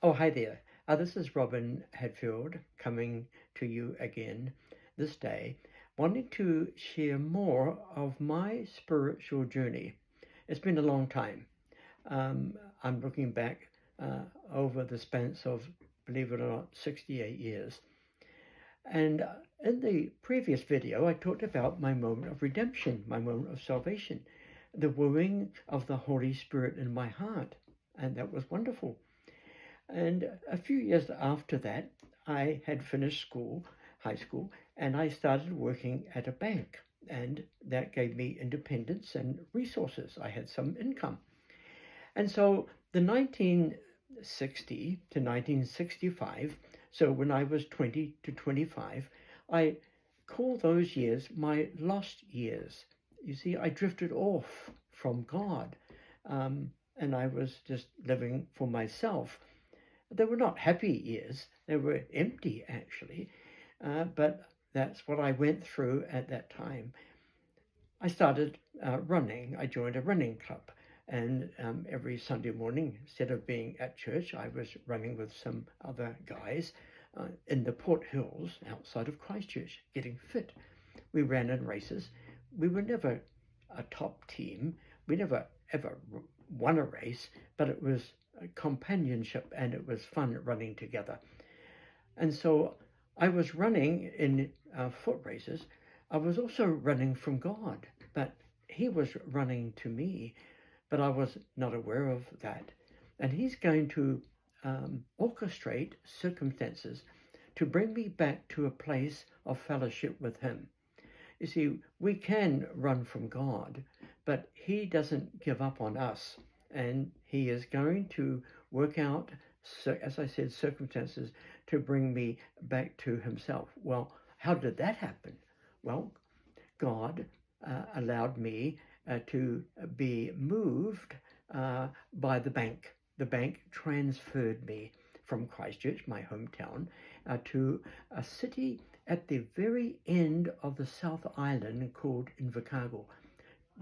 Oh, hi there. This is Robin Hadfield coming to you again this day, wanting to share more of my spiritual journey. It's been a long time. I'm looking back over the span of, believe it or not, 68 years. And in the previous video, I talked about my moment of redemption, my moment of salvation, the wooing of the Holy Spirit in my heart. And that was wonderful. And a few years after that, I had finished school, high school, and I started working at a bank. And that gave me independence and resources. I had some income. And so the 1960 to 1965, so when I was 20 to 25, I call those years my lost years. You see, I drifted off from God, and I was just living for myself. They were not happy years, they were empty actually, but that's what I went through at that time. I started running. I joined a running club, and every Sunday morning, instead of being at church, I was running with some other guys in the Port Hills outside of Christchurch, getting fit. We ran in races. We were never a top team. We never ever won a race, but it was companionship and it was fun running together. And so I was running in foot races. I was also running from God, but He was running to me, but I was not aware of that. And He's going to orchestrate circumstances to bring me back to a place of fellowship with Him. You see, we can run from God, but He doesn't give up on us. And He is going to work out, as I said, circumstances to bring me back to Himself. Well, how did that happen? Well, God allowed me to be moved by the bank. The bank transferred me from Christchurch, my hometown, to a city at the very end of the South Island called Invercargill.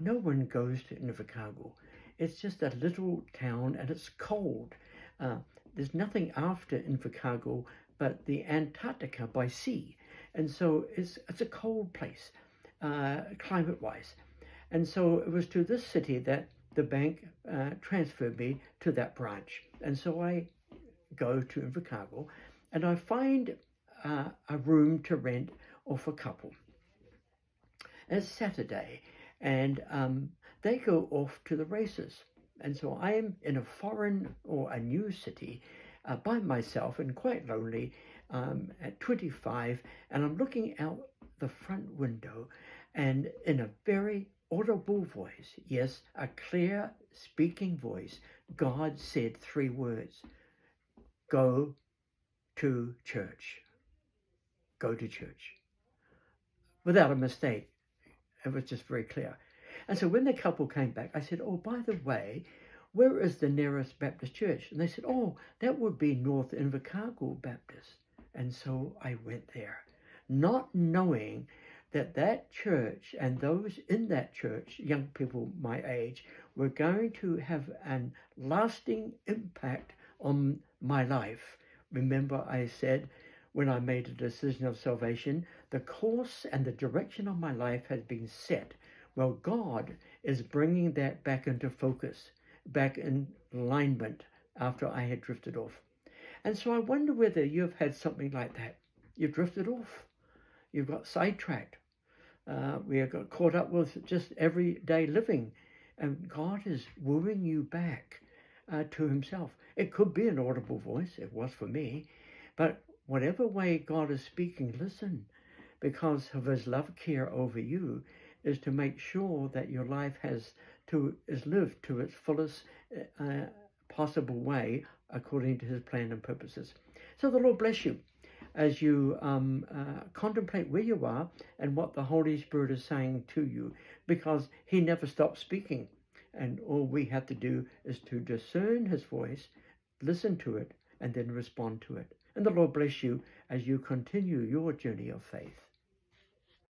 No one goes to Invercargill. It's just a little town and it's cold. There's nothing after Invercargill but the Antarctica by sea. And so it's a cold place, climate-wise. And so it was to this city that the bank transferred me to that branch. And so I go to Invercargill and I find a room to rent off a couple. It's Saturday, and they go off to the races. And so I am in a foreign or a new city by myself and quite lonely at 25, and I'm looking out the front window, and in a very audible voice, yes, a clear speaking voice, God said 3 words: go to church. Go to church. Without a mistake. It was just very clear. And so when the couple came back, I said, oh, by the way, where is the nearest Baptist church? And they said, oh, that would be North Invercargill Baptist. And so I went there, not knowing that that church and those in that church, young people my age, were going to have an lasting impact on my life. Remember, I said, when I made a decision of salvation, the course and the direction of my life has been set. Well, God is bringing that back into focus, back in alignment after I had drifted off. And so I wonder whether you've had something like that. You've drifted off. You've got sidetracked. We have got caught up with just everyday living. And God is wooing you back to Himself. It could be an audible voice. It was for me. But whatever way God is speaking, listen, because of His love care over you is to make sure that your life is lived to its fullest possible way according to His plan and purposes. So the Lord bless you as you contemplate where you are and what the Holy Spirit is saying to you, because He never stops speaking. And all we have to do is to discern His voice, listen to it, and then respond to it. And the Lord bless you as you continue your journey of faith.